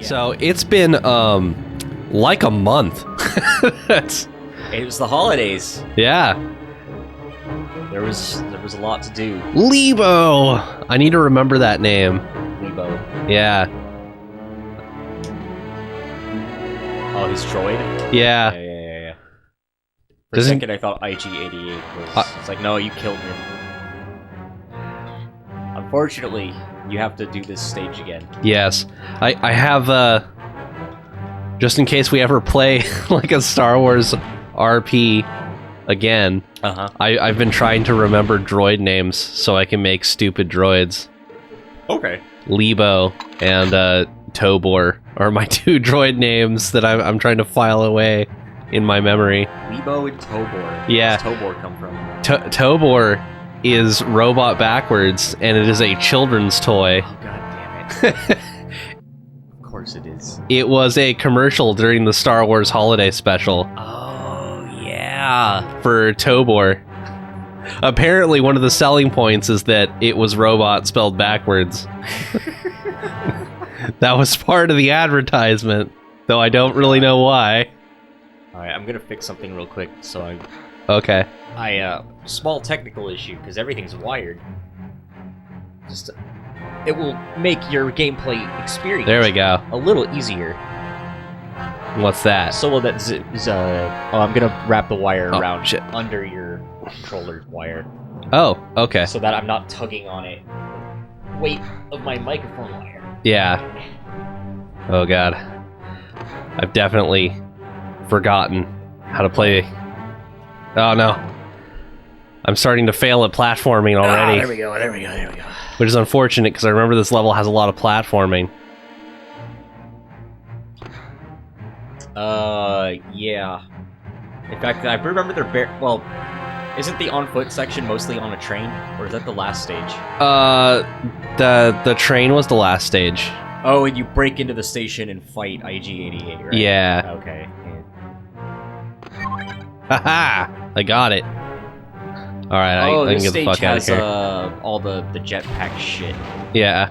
So it's been like a month. It was the holidays. Yeah. There was a lot to do. Lebo! I need to remember that name. Lebo. Yeah. Oh, he's droid? Yeah. Yeah. For a second I thought IG-88 was... it's like, no, you killed him. Unfortunately, you have to do this stage again. Yes. I have, just in case we ever play, like, a Star Wars RP again, I've been trying to remember droid names so I can make stupid droids. Okay. Lebo and, Tobor are my two droid names that I'm trying to file away in my memory. Lebo and Tobor. Yeah. Where does Tobor come from? Tobor is robot backwards, and it is a children's toy. Oh, god damn it. Of course it is. It was a commercial during the Star Wars holiday special. Oh, yeah. For Tobor. Apparently, one of the selling points is that it was robot spelled backwards. That was part of the advertisement, though I don't really know why. Alright, I'm gonna fix something real quick, so I... Okay. Small technical issue, because everything's wired. Just... it will make your gameplay experience... There we go. ...a little easier. What's that? So that I'm gonna wrap the wire around shit. under your controller wire. Oh, okay. So that I'm not tugging on it. Weight of my microphone wire. Yeah. Oh god. I've definitely forgotten how to play. Oh no. I'm starting to fail at platforming already. There we go. Which is unfortunate because I remember this level has a lot of platforming. Yeah. In fact, I remember well, isn't the on-foot section mostly on a train? Or is that the last stage? The train was the last stage. Oh, and you break into the station and fight IG-88, right? Yeah. Okay. Haha! I got it. Alright, I can get the fuck out of here. All the jetpack shit. Yeah.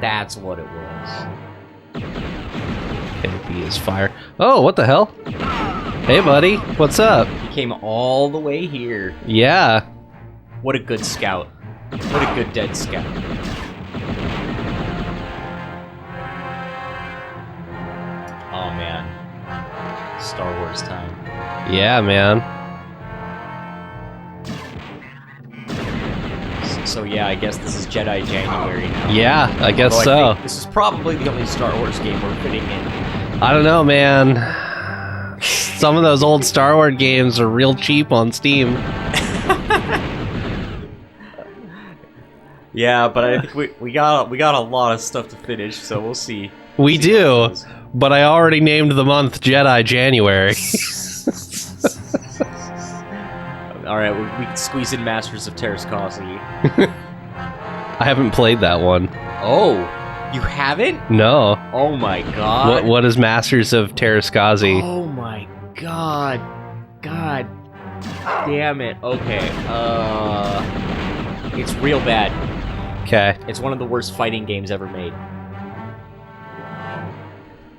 That's what it was. Okay, B is fire. Oh, what the hell? Hey, buddy. What's up? You came all the way here. Yeah. What a good scout. What a good dead scout. Oh, man. Star Wars time. Yeah, man. So yeah, I guess this is Jedi January now. Yeah, I guess Although so. I think this is probably the only Star Wars game we're fitting in. I don't know, man. Some of those old Star Wars games are real cheap on Steam. Yeah, but I think we got a lot of stuff to finish, so we'll see. We do, but I already named the month Jedi January. Alright, we can squeeze in Masters of Terrascossi. I haven't played that one. Oh, you haven't? No. Oh my god. What is Masters of Terrascossi? Oh my god. God damn it. Okay, it's real bad. Okay. It's one of the worst fighting games ever made.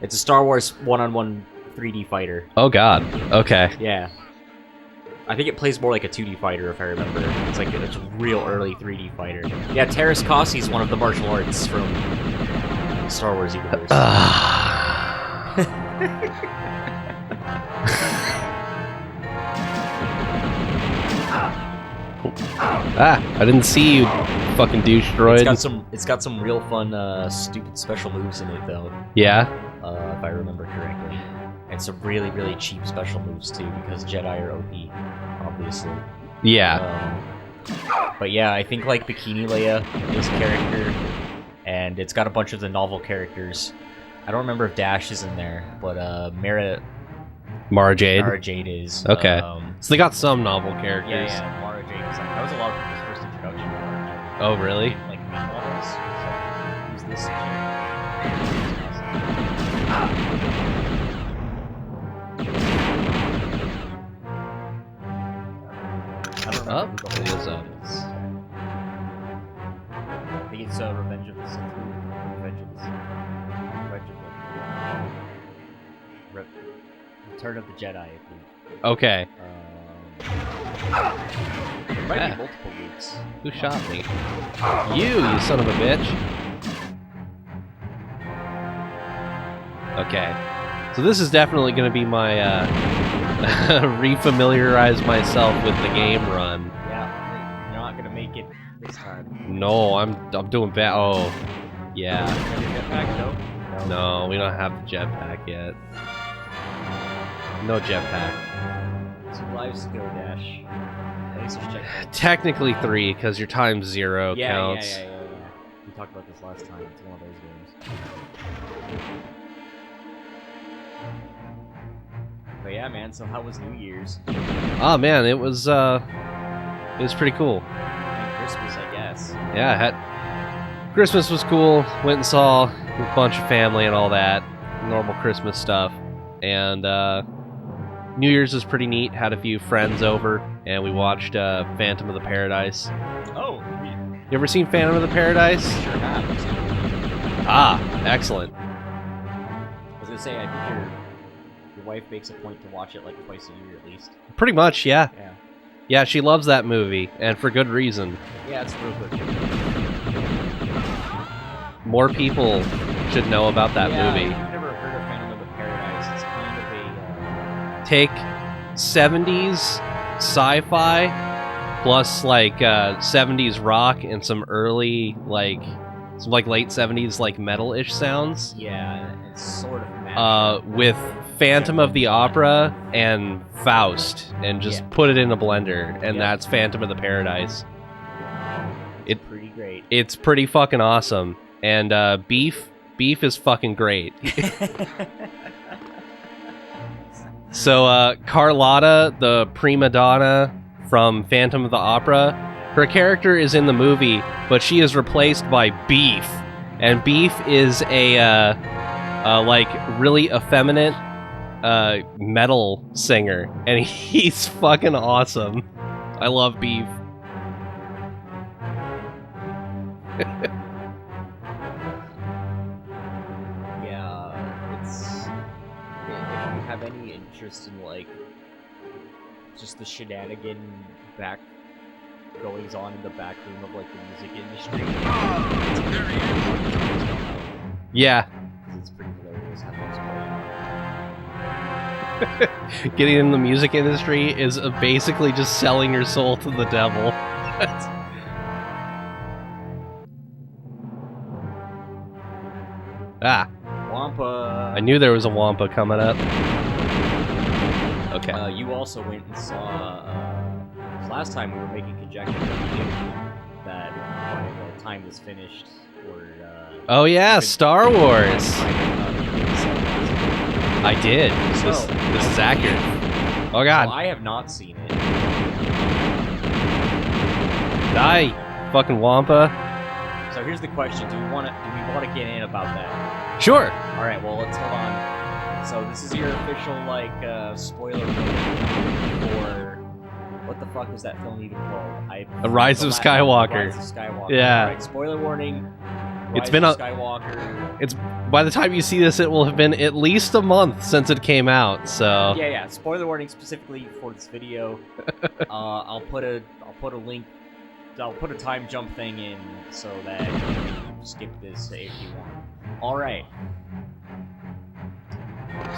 It's a Star Wars one-on-one 3D fighter. Oh god. Okay. Yeah. I think it plays more like a 2D fighter, if I remember. It's like it's a real early 3D fighter. Yeah, Terrascossi is one of the martial arts from the Star Wars universe. I didn't see you, fucking douche droid. It's got some real fun, stupid special moves in it, though. Yeah? If I remember correctly. And some really, really cheap special moves, too, because Jedi are OP, obviously. Yeah. But yeah, I think, like, Bikini Leia is a character, and it's got a bunch of the novel characters. I don't remember if Dash is in there, but, Mara Jade? Mara Jade is. Okay. So they got some novel characters. Yeah, Mara Jade was like, that was a lot of people's first introduction to Mara Jade. Oh, really? Like, main novels. So, who's this chick? Oh, it is up. I think it's Revenge of the Sith. Revenge of the Sith. Revenge of the Return of the Jedi, I think. Okay. Might be multiple weeks. Who shot me? You son of a bitch. Okay. So this is definitely going to be my refamiliarize myself with the game run. Yeah, you're not going to make it this time. No, I'm doing bad. Oh, yeah. Have your jetpack? No, we don't have the jetpack yet. No jetpack. 2 lives to go, Dash. At least there's jetpack. Technically 3, because your times 0 counts. Yeah. We talked about this last time. It's one of those games. But yeah, man. So how was New Year's? Oh man, it was pretty cool. And Christmas, I guess. Yeah, Christmas was cool. Went and saw a bunch of family and all that. Normal Christmas stuff. And New Year's was pretty neat. Had a few friends over, and we watched Phantom of the Paradise. Oh, you ever seen Phantom of the Paradise? Sure have. Ah, excellent. I was gonna say, I think your wife makes a point to watch it like twice a year at least. Pretty much, yeah. Yeah. Yeah, she loves that movie, and for good reason. Yeah, it's real good. More people should know about that movie. If you've never heard of Phantom of the Paradise, it's kind of a... Take 70s sci-fi plus like 70s rock and some early like late 70s like metal-ish sounds. Yeah, it's sort of mashed with Phantom of the Opera and Faust, and just put it in a blender, and that's Phantom of the Paradise. It's pretty great. It's pretty fucking awesome. And beef is fucking great. So Carlotta, the prima donna from Phantom of the Opera, her character is in the movie, but she is replaced by Beef, and Beef is a like really effeminate metal singer, and he's fucking awesome. I love Beef. If you have any interest in like just the shenanigan back goings on in the back room of like the music industry, it's very yeah. It's pretty hilarious how things play. Getting in the music industry is basically just selling your soul to the devil. Ah. Wampa. I knew there was a Wampa coming up. Okay. You also went and saw. Last time we were making conjecture that by the time this finished, or. Oh yeah, Star Wars. I did. This is accurate. Oh god. Well, I have not seen it. Die, fucking Wampa. So here's the question: do we want to get in about that? Sure. All right. Well, let's hold on. So this is your official spoiler warning for what the fuck is that film even called? The Rise of Skywalker. Rise of Skywalker. Yeah. All right, spoiler warning. It's been Skywalker. It's by the time you see this, it will have been at least a month since it came out. So yeah. Spoiler warning specifically for this video. I'll put a link. I'll put a time jump thing in so that you can skip this if you want. All right.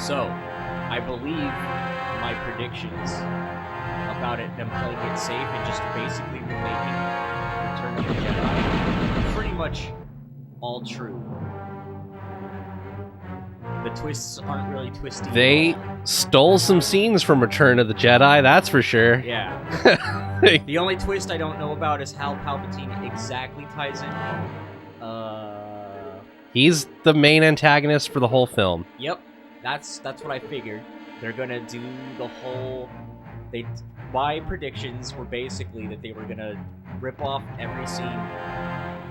So, I believe my predictions about them playing it safe and just basically remaking Return of the Jedi pretty much all true. The twists aren't really twisty. They stole some scenes from Return of the Jedi, that's for sure. Yeah. The only twist I don't know about is how Palpatine exactly ties in. He's the main antagonist for the whole film. Yep. That's what I figured. They're gonna do the whole... My predictions were basically that they were gonna rip off every scene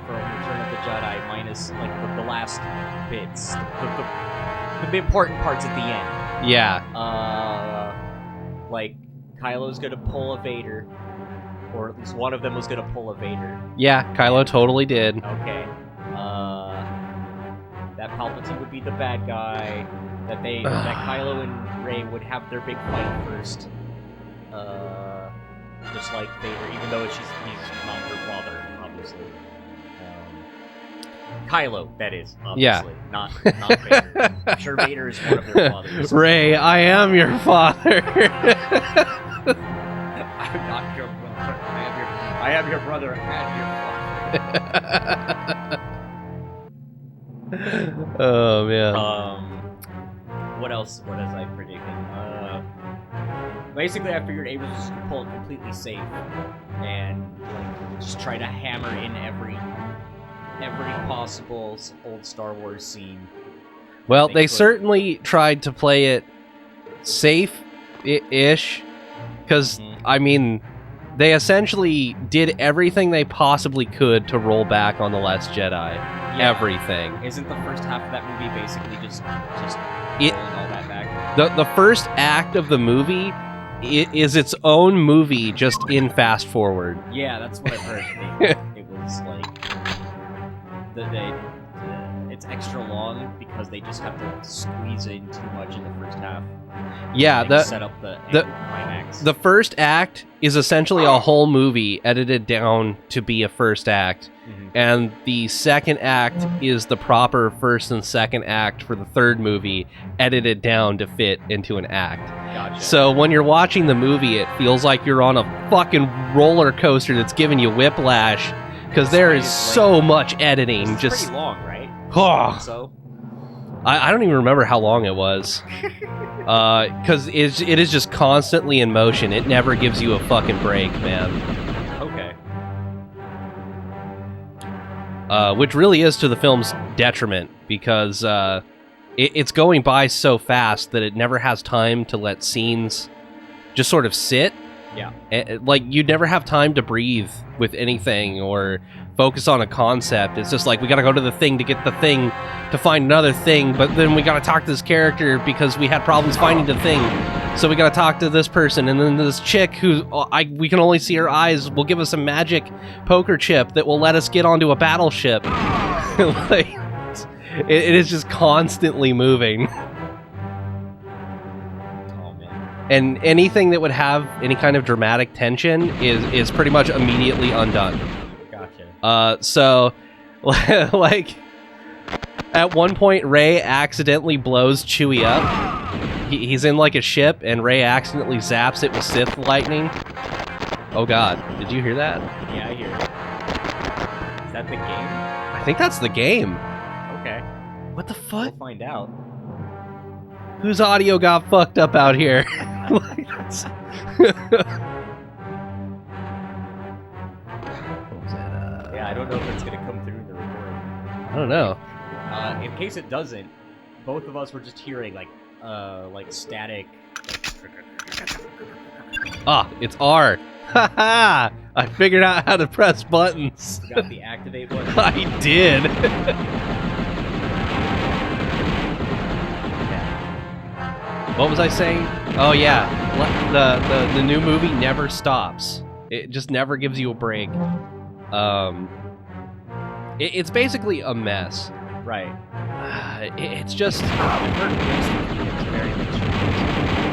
from Return of the Jedi minus like the last bits. The important parts at the end. Yeah. Like Kylo's gonna pull a Vader, or at least one of them was gonna pull a Vader. Yeah, Kylo totally did. Okay. that Palpatine would be the bad guy, that Kylo and Rey would have their big fight first, just like Vader, even though he's not her father, obviously. Kylo, that is, obviously, not Vader. I'm sure Vader is one of their fathers. Rey, I am your father. I'm not your brother. I am your brother and your father. Oh man. What else? What was I predicting? Basically, I figured Abrams was just pull it completely safe and like just try to hammer in every possible old Star Wars scene. Well, they certainly tried to play it safe-ish, because I mean, they essentially did everything they possibly could to roll back on The Last Jedi. Yeah. Everything. Isn't the first half of that movie basically just rolling all that back? The first act of the movie is its own movie, just in fast forward. Yeah, that's what I've heard. It was like it's extra long because they just have to squeeze in too much in the first half. Yeah, set up the climax. The first act is essentially a whole movie edited down to be a first act, and the second act is the proper first and second act for the third movie, edited down to fit into an act. Gotcha. So when you're watching the movie, it feels like you're on a fucking roller coaster that's giving you whiplash, because there is so much editing. It's just pretty long, right? Oh, So I don't even remember how long it was. Because it is just constantly in motion. It never gives you a fucking break, man. Okay. Which really is to the film's detriment, because it's going by so fast that it never has time to let scenes just sort of sit. Yeah. Like, you never have time to breathe with anything or focus on a concept. It's just like, we gotta go to the thing to get the thing to find another thing, but then we gotta talk to this character because we had problems finding the thing. So we gotta talk to this person, and then this chick who we can only see her eyes will give us a magic poker chip that will let us get onto a battleship. Like, it is just constantly moving. And anything that would have any kind of dramatic tension is pretty much immediately undone. Gotcha. So, like, at one point, Rey accidentally blows Chewie up. He's in, like, a ship, and Rey accidentally zaps it with Sith lightning. Oh god, did you hear that? Yeah, I hear it. Is that the game? I think that's the game. Okay. What the fuck? We'll find out. Whose audio got fucked up out here? Yeah, I don't know if it's gonna come through in the recording. I don't know. In case it doesn't, both of us were just hearing like static. Ah, it's R. Haha! I figured out how to press buttons. You got the activate button? I did. What was I saying? Oh yeah, the new movie never stops. It just never gives you a break. It's basically a mess. Right. It's just. I've heard it's very mixed.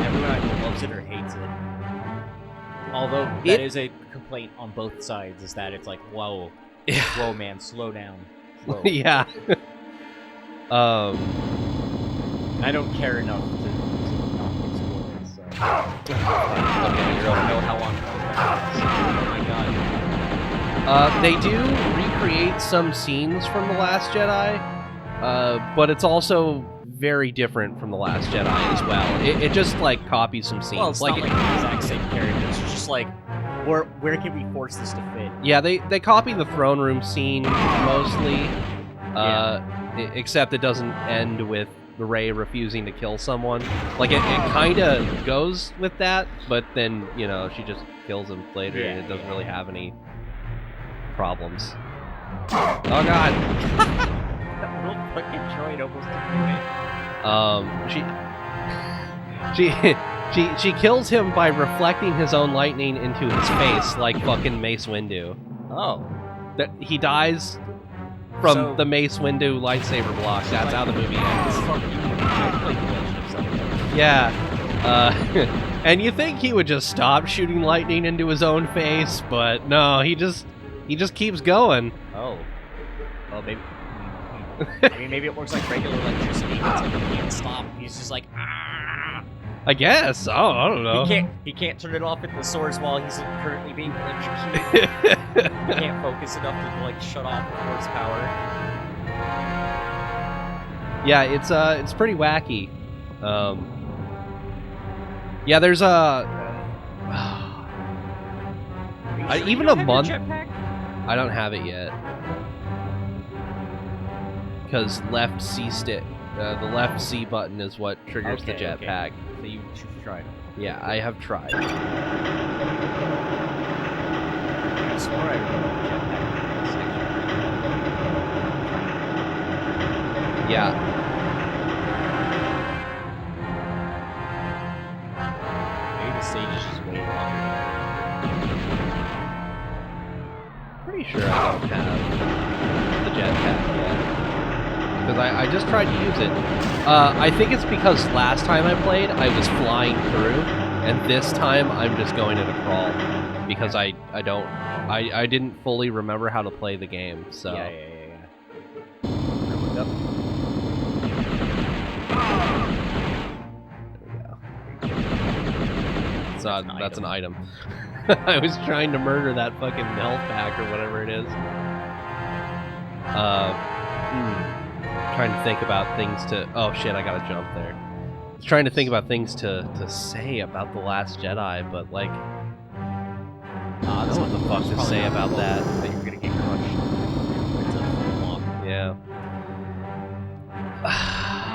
Everyone either loves it or hates it. Although that is a complaint on both sides, is that it's like, whoa, whoa, man, slow down. Whoa. Yeah. I don't care enough to not explore it, so. Okay, I don't know how long. Oh my god. They do recreate some scenes from The Last Jedi, but it's also very different from The Last Jedi as well. It just, like, copies some scenes. Well, it's not like the exact same characters. It's just like, where can we force this to fit? Yeah, they copy the throne room scene mostly, except it doesn't end with the Rey refusing to kill someone. Like, it kind of goes with that, but then, you know, she just kills him later, and it doesn't really have any problems. Oh god! That little fucking droid almost took She kills him by reflecting his own lightning into his face, like fucking Mace Windu. Oh. That he dies from the Mace Windu lightsaber block. That's how the movie ends. Yeah. And you think he would just stop shooting lightning into his own face, but no, he just keeps going. Oh. Well, maybe. I mean, maybe it works like regular electricity. It's like he can't stop. He's just like, ah. I guess. Oh, I don't know. He can't turn it off at the source while he's currently being electrocuted. He can't focus enough to like shut off the force power. Yeah, it's pretty wacky. Yeah, there's even a month. I don't have it yet because left C stick, the left C button is what triggers the jetpack. Okay. So you've tried. Yeah, I have tried. I swore I remember the jetpack. Yeah. Maybe the stage is just way longer. Pretty sure I don't have the jetpack yet. Because I just tried to use it. I think it's because last time I played, I was flying through, and this time I'm just going in a crawl. Because I didn't fully remember how to play the game, so... Yeah. Yep. That's an item. I was trying to murder that fucking health pack or whatever it is. Trying to think about things to... Oh shit, I gotta jump there. I was trying to think about things to say about The Last Jedi, but like... I don't know what the fuck to say about that. That you're gonna get crushed. Yeah.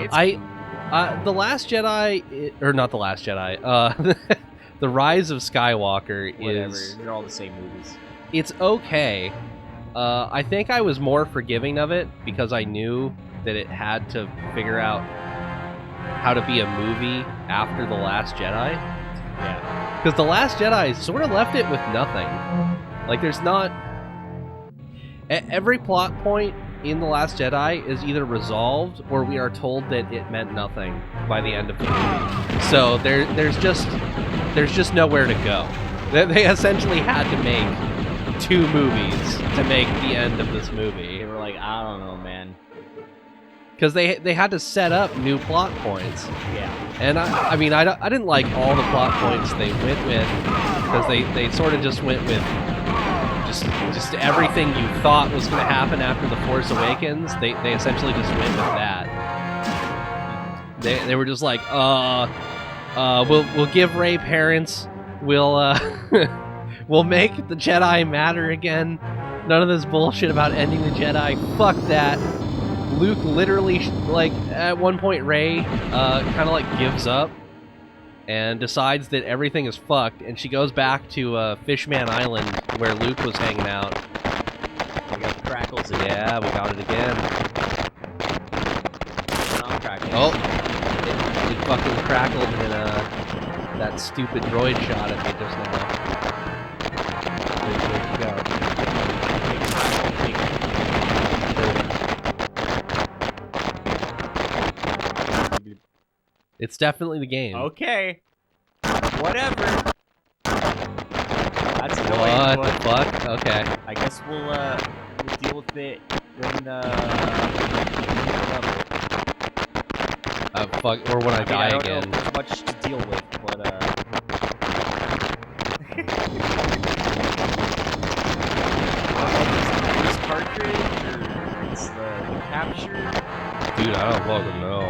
It's The Last Jedi... Or not The Last Jedi. The Rise of Skywalker is... They're all the same movies. It's okay. I think I was more forgiving of it because I knew that it had to figure out how to be a movie after The Last Jedi. Yeah. Because The Last Jedi sort of left it with nothing. Like, there's not... Every plot point in The Last Jedi is either resolved or we are told that it meant nothing by the end of the movie. So there's just nowhere to go. They essentially had to make 2 movies to make the end of this movie. They were like, I don't know, man. Because they had to set up new plot points. Yeah. And I mean, I didn't like all the plot points they went with, because they sort of just went with just everything you thought was going to happen after The Force Awakens. They essentially just went with that. They were just like, we'll give Rey parents, we'll make the Jedi matter again. None of this bullshit about ending the Jedi. Fuck that. Luke literally, like, at one point, Rey kind of, like, gives up and decides that everything is fucked, and she goes back to Fishman Island, where Luke was hanging out. We got the crackles again. Yeah, we got it again. Crackles. Oh! It fucking crackled in that stupid droid shot at me just now. Where'd you go? It's definitely the game. Okay. Whatever. That's annoying. What the fuck? Okay. I guess we'll deal with it when fuck, or when I die I don't again. know if there's much to deal with, but this cartridge or it's the capture. Dude, I don't fucking know.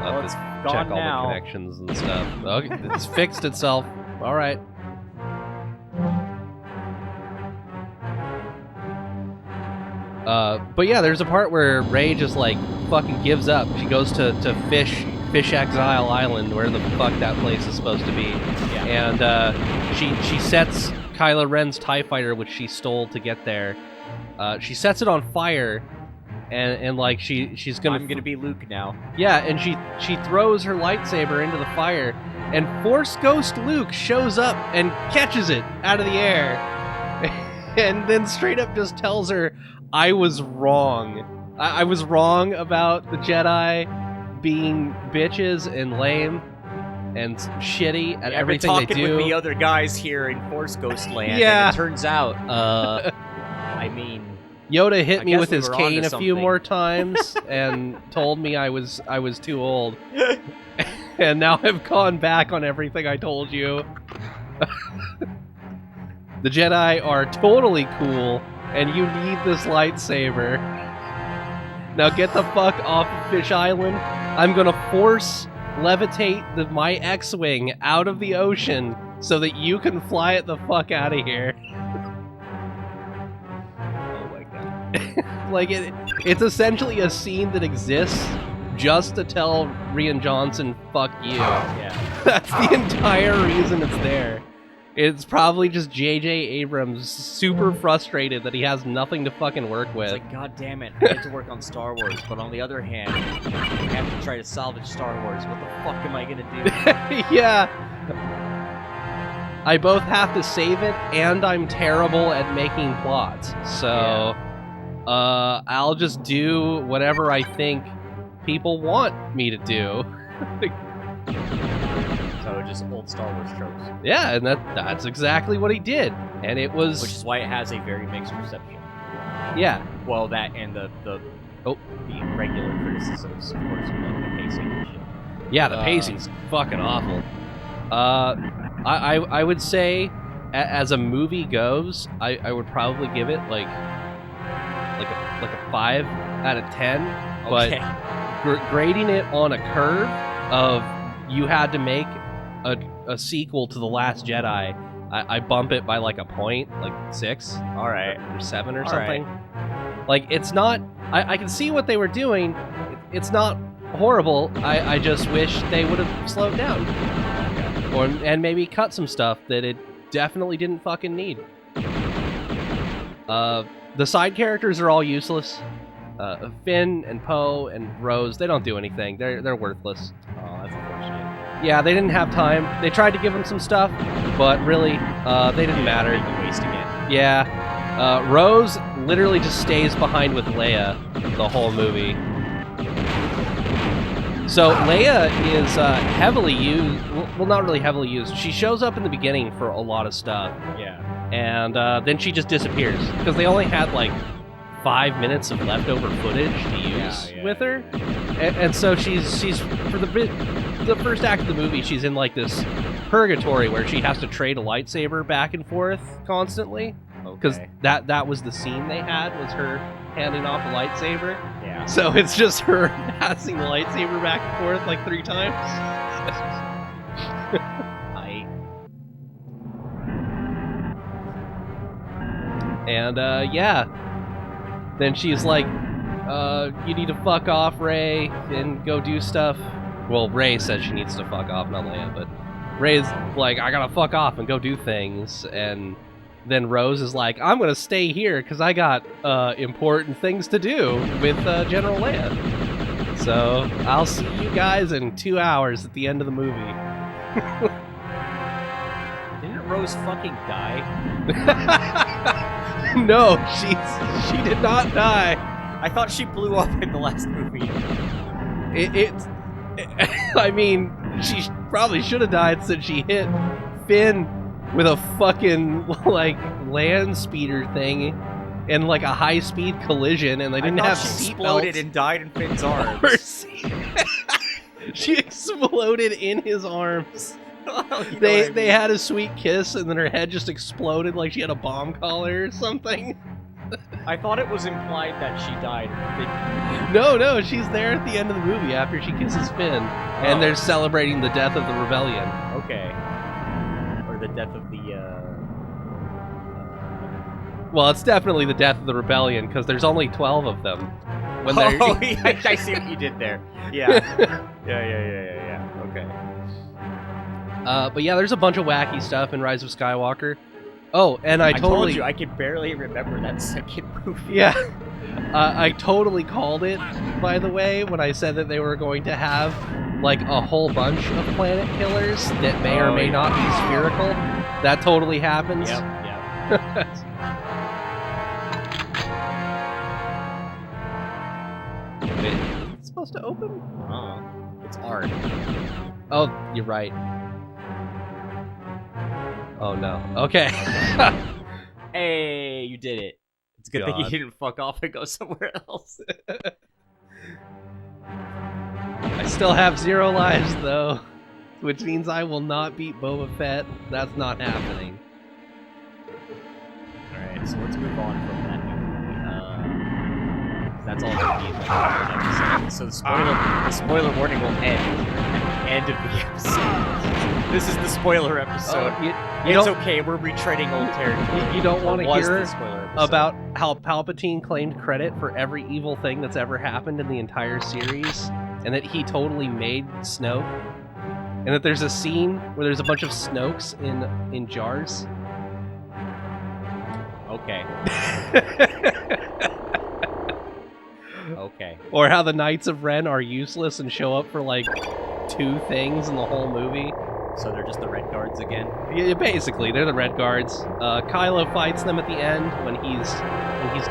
Well, it's check gone all now. the connections and stuff. Okay, it's fixed itself. All right. But yeah, there's a part where Rey just like fucking gives up. She goes to Fish Exile Island, where the fuck that place is supposed to be, and she sets Kylo Ren's TIE fighter, which she stole to get there. She sets it on fire. And like she's gonna... I'm gonna be Luke now. Yeah, and she throws her lightsaber into the fire, and Force Ghost Luke shows up and catches it out of the air, and then straight up just tells her, I was wrong. I was wrong about the Jedi being bitches and lame and shitty at everything they do. I've been talking with the other guys here in Force Ghost Land, yeah. and it turns out, I mean... Yoda hit me with his cane a few more times and told me I was too old. And now I've gone back on everything I told you. The Jedi are totally cool, and you need this lightsaber. Now get the fuck off of Fish Island. I'm gonna force levitate my X-Wing out of the ocean so that you can fly it the fuck out of here. Oh my god. Like, it's essentially a scene that exists just to tell Rian Johnson, fuck you. Yeah. That's the entire reason it's there. It's probably just J.J. Abrams super frustrated that he has nothing to fucking work with. It's like, god damn it, I get to work on Star Wars, but on the other hand, I have to try to salvage Star Wars. What the fuck am I gonna do? Yeah. I both have to save it, and I'm terrible at making plots. So, I'll just do whatever I think people want me to do. So just old Star Wars tropes. Yeah, and that's exactly what he did. And it was... Which is why it has a very mixed reception. Yeah. Well, that and the regular criticisms, of course, of like the pacing and shit. Yeah, the pacing's fucking awful. I would say, as a movie goes, I would probably give it like a 5 out of 10. Okay. But grading it on a curve of you had to make a sequel to The Last Jedi, I bump it by like a point, like 6. All right. Or 7 or something. Like, it's not... I can see what they were doing. It's not horrible. I just wish they would have slowed down. And maybe cut some stuff that it definitely didn't fucking need. The side characters are all useless. Finn and Poe and Rose, they don't do anything. They're worthless. Oh, that's unfortunate. Yeah, they didn't have time. They tried to give them some stuff, but really, they didn't matter. Wasting it. Yeah. Rose literally just stays behind with Leia the whole movie. So Leia is heavily used. Well, not really heavily used. She shows up in the beginning for a lot of stuff. Yeah. And then she just disappears because they only had like 5 minutes of leftover footage to use with her, and so she's for the first act of the movie, she's in like this purgatory where she has to trade a lightsaber back and forth constantly because that was the scene they had, was her handing off a lightsaber. Yeah. So it's just her passing the lightsaber back and forth like 3 times. And yeah. Then she's like, you need to fuck off, Rey, and go do stuff. Well, Rey says she needs to fuck off, not Leia, but Rey's like, I gotta fuck off and go do things. And then Rose is like, I'm gonna stay here because I got important things to do with General Leia. So I'll see you guys in 2 hours at the end of the movie. Didn't Rose fucking die? No, she did not die. I thought she blew up in the last movie. I mean, she probably should have died since she hit Finn with a fucking like land speeder thing in like a high-speed collision, and they didn't have seatbelts. She exploded and died in Finn's arms. She exploded in his arms. Well, they had a sweet kiss, and then her head just exploded like she had a bomb collar or something. I thought it was implied that she died. No, she's there at the end of the movie after she kisses Finn, and they're celebrating the death of the rebellion. Okay. Or the death of the, Well, it's definitely the death of the rebellion, because there's only 12 of them. When I see what you did there. Yeah. Yeah. Okay. But yeah, there's a bunch of wacky stuff in Rise of Skywalker. Oh, and I told you, I can barely remember that second movie. Yeah. I totally called it, by the way, when I said that they were going to have, like, a whole bunch of planet killers that may or may not be spherical. That totally happens. Yep. supposed to open? It's art. Oh, you're right. Oh no. Okay. Hey, you did it. It's a good thing you didn't fuck off and go somewhere else. I still have 0 lives though, which means I will not beat Boba Fett. That's not happening. Alright, so let's move on from that movie. That's all we need for the episode. So the spoiler warning will end at the end of the episode. This is the spoiler episode. It's okay, we're retreading old territory. You don't want to hear about about how Palpatine claimed credit for every evil thing that's ever happened in the entire series, and that he totally made Snoke, and that there's a scene where there's a bunch of Snokes in jars. Okay. Okay. Or how the Knights of Ren are useless and show up for like 2 things in the whole movie. So they're just the Red Guards again? Yeah, basically, they're the Red Guards. Kylo fights them at the end when he's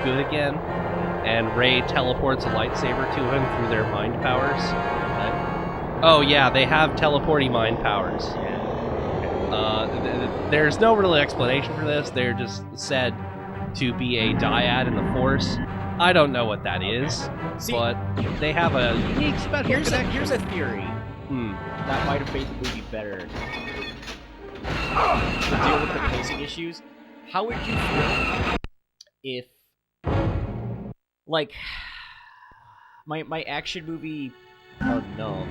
good again, and Rey teleports a lightsaber to him through their mind powers. Oh yeah, they have teleporting mind powers. Yeah. There's no real explanation for this. They're just said to be a dyad in the Force. I don't know what that is, but they have a unique special connection. Here's a theory. That might have made the movie better. To deal with the pacing issues, how would you feel if, like, my action movie? Oh no!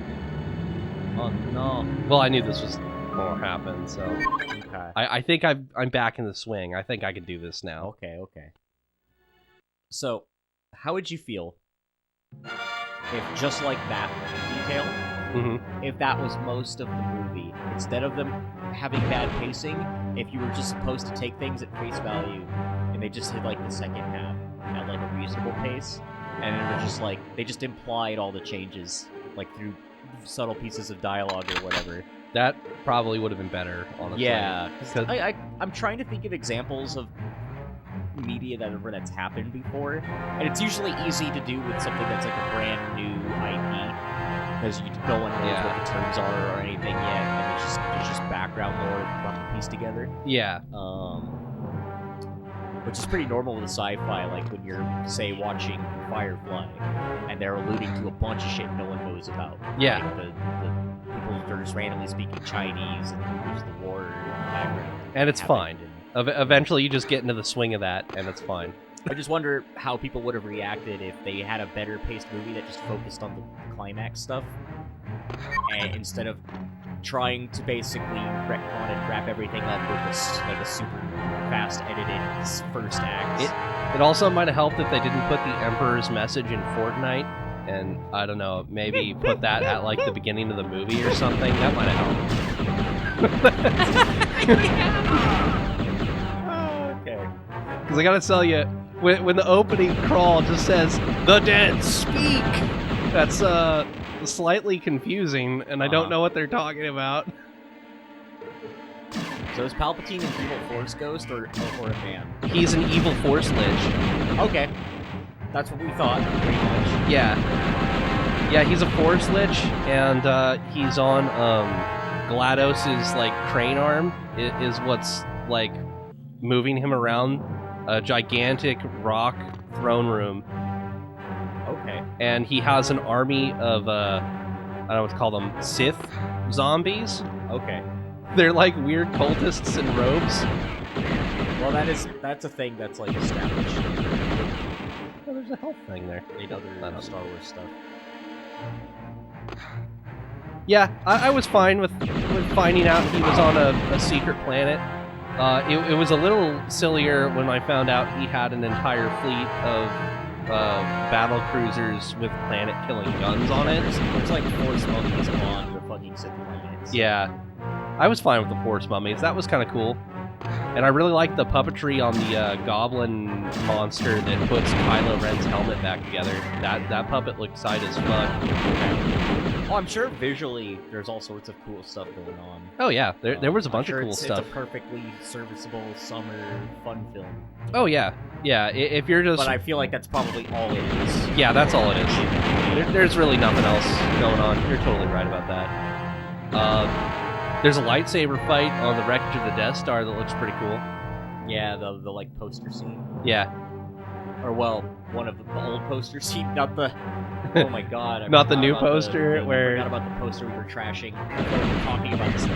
Well, I knew this was going to happen, so okay. I think I'm back in the swing. I think I can do this now. Okay. So, how would you feel if, just like that detail, if that was most of the movie, instead of them having bad pacing, if you were just supposed to take things at face value, and they just hit like the second half at like a reasonable pace, and it was just like they just implied all the changes like through subtle pieces of dialogue or whatever. That probably would have been better, honestly. Yeah, because I'm trying to think of examples of media that's happened before, and it's usually easy to do with something that's like a brand new IP, because no one knows what the terms are or anything yet, and it's just background lore run the piece together. Yeah. Which is pretty normal with sci-fi, like when you're, say, watching Firefly, and they're alluding to a bunch of shit no one knows about. Yeah. Like the people that are just randomly speaking Chinese, and there's the war in the background. And it's fine. Eventually you just get into the swing of that, and it's fine. I just wonder how people would have reacted if they had a better paced movie that just focused on the climax stuff, and instead of trying to basically retcon and wrap everything up with a super fast edited first act. It also might have helped if they didn't put the Emperor's message in Fortnite, and I don't know, maybe put that at like the beginning of the movie or something. That might have helped. Okay. Because I gotta tell you, when the opening crawl just says, "The dead speak," that's slightly confusing, and I don't know what they're talking about. So is Palpatine an evil Force ghost or a man? He's an evil Force Lich. Okay. That's what we thought, pretty much. Yeah, he's a Force Lich, and he's on GLaDOS's like crane arm is what's like moving him around a gigantic rock throne room. Okay. And he has an army of I don't know what to call them, Sith zombies. Okay. They're like weird cultists in robes. Well, that's a thing that's like established. Oh, there's a health thing there. Other Star Wars stuff. Yeah, I was fine with finding out he was on a secret planet. It was a little sillier when I found out he had an entire fleet of battle cruisers with planet-killing guns on it. There's like Force mummies on the fucking Sith planets. Yeah, I was fine with the Force mummies. That was kind of cool. And I really liked the puppetry on the goblin monster that puts Kylo Ren's helmet back together. That puppet looked tight as fuck. Oh, I'm sure visually there's all sorts of cool stuff going on. Oh yeah, there was a bunch of cool stuff. It's a perfectly serviceable summer fun film. Oh yeah, yeah. If you're just, but I feel like that's probably all it is. Yeah, that's all it is. There's really nothing else going on. You're totally right about that. There's a lightsaber fight on the wreckage of the Death Star that looks pretty cool. Yeah, the like poster scene. Yeah. Or well, one of the old poster scene, not the. Oh my god! Not the new poster where. I forgot about the poster we were trashing. Talking about this.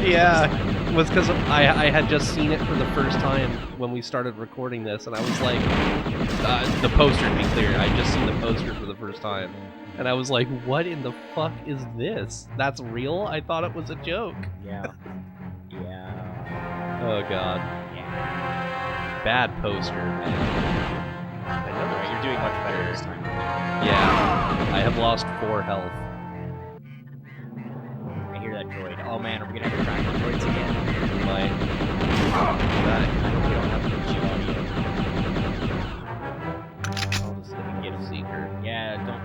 Yeah, it was because I had just seen it for the first time when we started recording this, and I was like, the poster, to be clear, I just seen the poster for the first time, and I was like, what in the fuck is this? That's real? I thought it was a joke. Yeah. Yeah. Oh god. Yeah. Bad poster, man. I know, right? You're doing much better this time. Yeah, I have lost 4 health. I hear that droid. Oh man, are we gonna have to track the droids again? Might. I hope we don't have to G audio. I'll just get a seeker. Yeah, don't.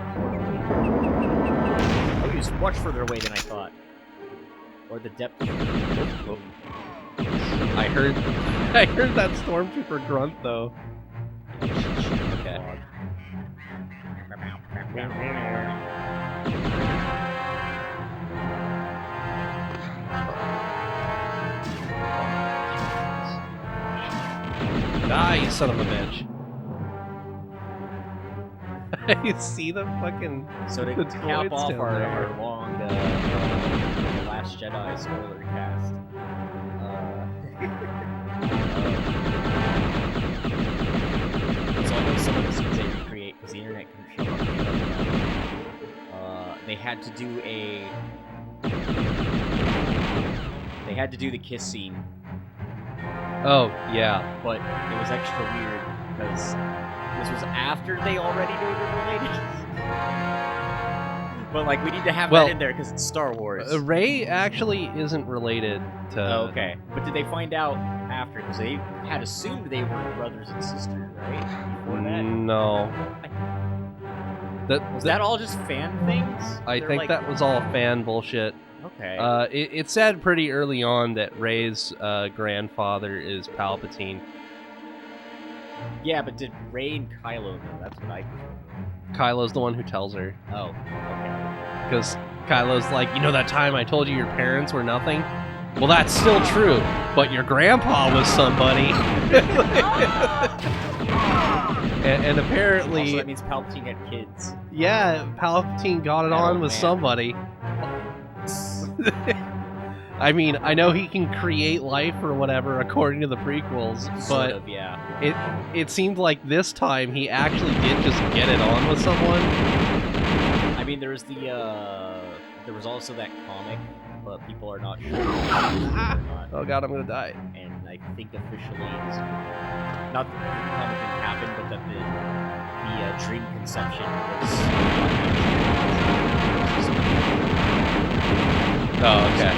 Oh, you just much further away than I thought. Or the depth. Oh. I heard that stormtrooper grunt though. Okay. Die, you son of a bitch. You see the fucking... So to cap off our long The Last Jedi spoiler cast. So I know some of the scenes they recreate because the internet couldn't show up. They had to do the kiss scene. Oh, yeah. But it was extra weird because this was after they already knew they were related. But like, we need to have that in there because it's Star Wars. Rey actually isn't related to... Oh, okay. But did they find out after? Because they had assumed they were brothers and sisters, right? Before that? No. Was that all just fan things? I think that was all fan bullshit. Okay. It said pretty early on that Rey's grandfather is Palpatine. Yeah, but did Rey and Kylo know? That's what I... Kylo's the one who tells her. Oh, okay. Because Kylo's like, you know that time I told you your parents were nothing? Well, that's still true, but your grandpa was somebody. and apparently... Also, that means Palpatine had kids. Yeah, Palpatine got it on with somebody. I mean, I know he can create life or whatever according to the prequels, but sort of, yeah. It seemed like this time he actually did just get it on with someone. I mean, there was there was also that comic, but people are not sure. Oh god, I'm gonna die. And I think officially, not that the comic didn't happen, but that the dream conception was. Oh, okay.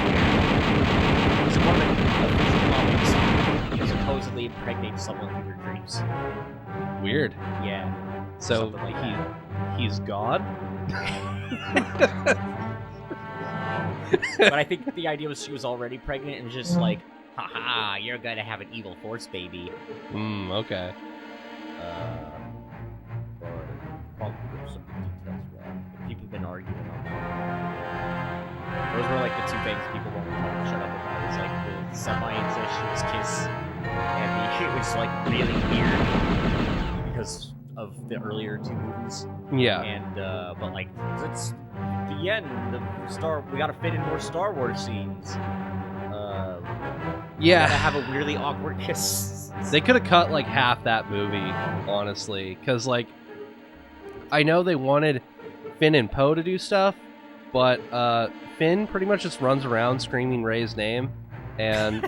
So one of the official comics supposedly impregnates someone through their dreams. Weird. Yeah. So like he's God? But I think the idea was she was already pregnant and was just like, haha, you're gonna have an evil force baby. Okay. But probably there's some details wrong. People have been arguing on that. Those were like the two things people won't shut up about. It's like the semi-incestuous kiss, and the shit was like really weird because of the earlier 2 movies. Yeah. And but like that's the end. We gotta fit in more Star Wars scenes. Yeah. Gotta have a weirdly awkward kiss. They could have cut like half that movie, honestly, because like I know they wanted Finn and Poe to do stuff, but Finn pretty much just runs around screaming Rey's name, and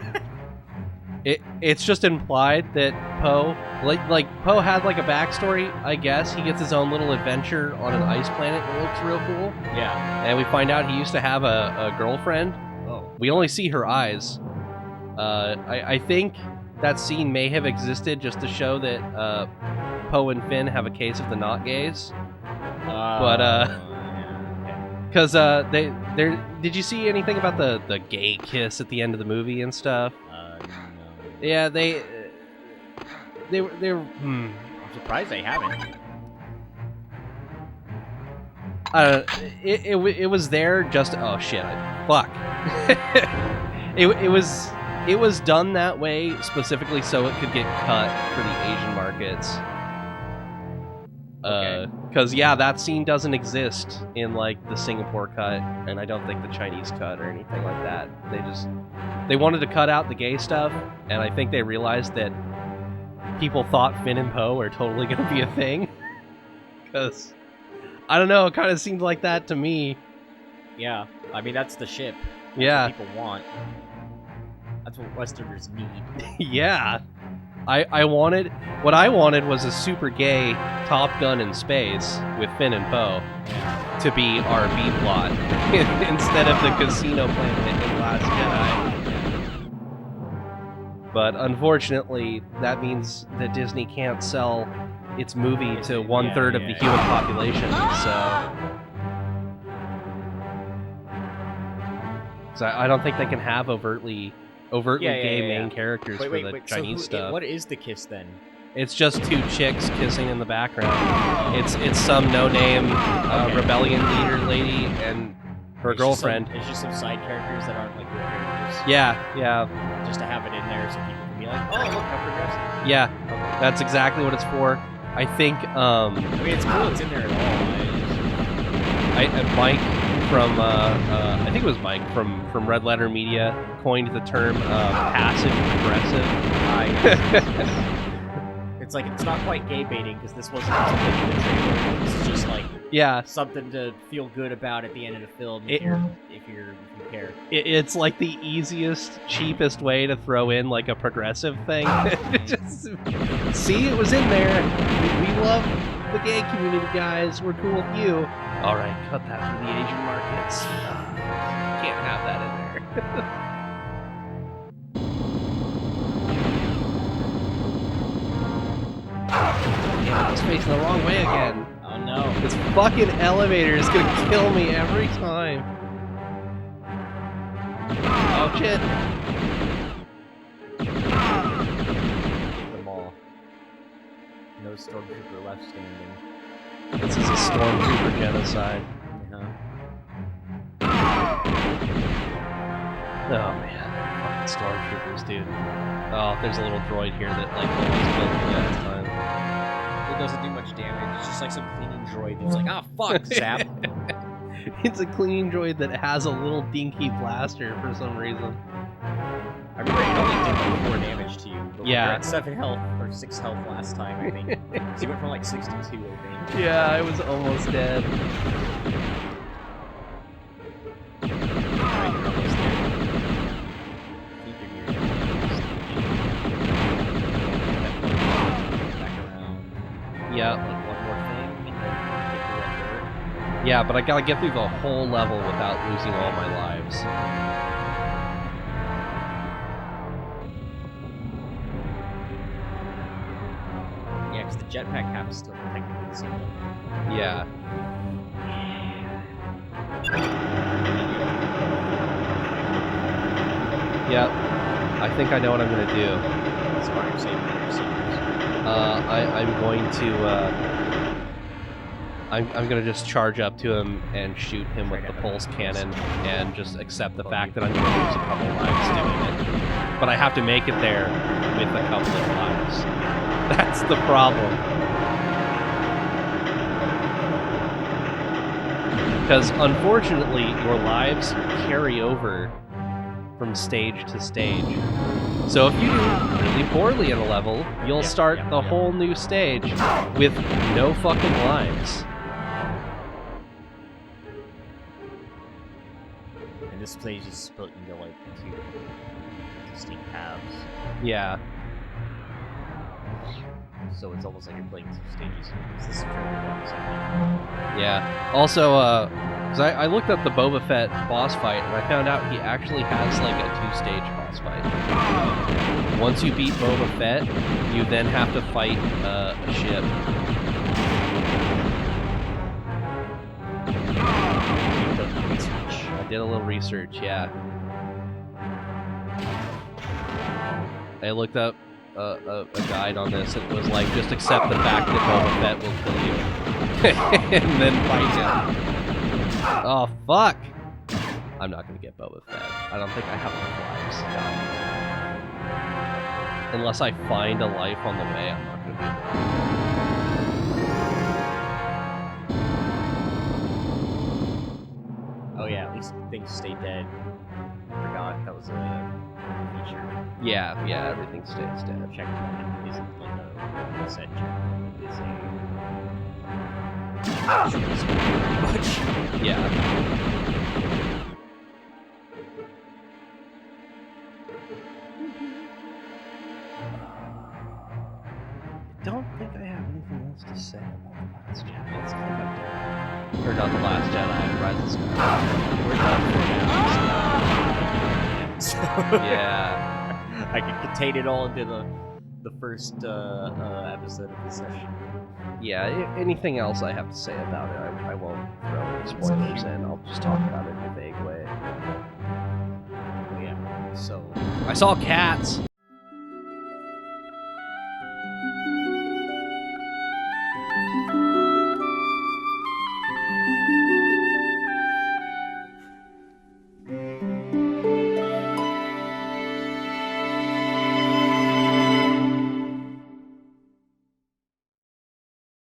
it's just implied that Poe, like Poe had like a backstory, I guess. He gets his own little adventure on an ice planet that looks real cool. Yeah. And we find out he used to have a girlfriend. Oh. We only see her eyes. I think that scene may have existed just to show that Poe and Finn have a case of the not gays. Because did you see anything about the gay kiss at the end of the movie and stuff? No. Yeah, they were. I'm surprised they haven't. It was there just. Oh shit! Fuck. It was done that way specifically so it could get cut for the Asian markets. Because yeah, that scene doesn't exist in like the Singapore cut, and I don't think the Chinese cut or anything like that. They wanted to cut out the gay stuff, and I think they realized that people thought Finn and Poe are totally going to be a thing. Because I don't know, it kind of seemed like that to me. Yeah, I mean that's the ship. That's yeah, what people want. That's what Westerners need. Yeah. What I wanted was a super gay Top Gun in space with Finn and Poe to be our B plot instead of the casino planet in Last Jedi. But unfortunately, that means that Disney can't sell its movie to 1/3 of the human population. So I don't think they can have overtly gay main characters for the Chinese stuff. What is the kiss then? It's just two chicks kissing in the background. It's some no-name rebellion leader lady and her girlfriend. It's just some side characters that aren't like real characters. Yeah. Just to have it in there so people can be like, oh, look how progressive. Yeah, that's exactly what it's for. I think. I mean, it's cool. It's in there at all. Mike from I think it was Mike from Red Letter Media coined the term passive aggressive. It's like it's not quite gay baiting because this wasn't something in the trailer. It's just like something to feel good about at the end of the film if you care. It's like the easiest, cheapest way to throw in like a progressive thing. Just see, it was in there. We love the gay community, guys. We're cool with you. All right, cut that for the Asian markets. Can't have that in there. Yeah, I was facing the wrong way again. Oh no. This fucking elevator is gonna kill me every time. Oh shit. Get them all. No stormtrooper left standing. This is a stormtrooper genocide. Oh man, fucking stormtroopers, dude. Oh, there's a little droid here that like almost killed me last time. It doesn't do much damage. It's just like some cleaning droid that's like, fuck, zap. It's a cleaning droid that has a little dinky blaster for some reason. I remember it only did like 4 damage to you. But we were at 7 health or 6 health last time, I think. So you went from like 6 to 2, I think. Yeah, I was almost dead. Alright, you're almost there. I think you're near the back around. Yeah. Like one more thing, and then get through that door. Yeah, but I gotta get through the whole level without losing all my lives. Yeah, because the jetpack half is still technically the same level. Yeah. Yep. I think I know what I'm gonna do. That's why I'm saving your secrets. I'm going to I'm gonna just charge up to him and shoot him with the pulse cannon and just accept the fact that I'm gonna lose a couple lives doing it. But I have to make it there with a couple of lives. That's the problem. Because unfortunately, your lives carry over from stage to stage. So if you do really poorly in a level, you'll start the whole new stage with no fucking lives. And this stage is split into like 2 distinct halves. Yeah. So it's almost like you're playing 2 stages. This is Yeah. Also, cause I looked up the Boba Fett boss fight, and I found out he actually has like a 2-stage boss fight. Once you beat Boba Fett, you then have to fight a ship. did a little research, yeah. I looked up a guide on this, and it was like, just accept the fact that Boba Fett will kill you. And then fight him. Oh, fuck! I'm not gonna get Boba Fett. I don't think I have enough lives. No. Unless I find a life on the way, I'm not gonna be. Oh yeah, at least things stay dead. I forgot that was a feature. Yeah, everything stays dead. Checkpoint isn't like a set checkpoint. It's a... Yeah. I don't think I have anything else to say about The Last Jedi. It's kind of or not The Last Jedi, Rise of Skywalker. We're done for now. Yeah. I can contain it all into the first episode of the session. Yeah, anything else I have to say about it, I won't throw any spoilers in. I'll just talk about it in a vague way. Oh yeah, so... I saw cats!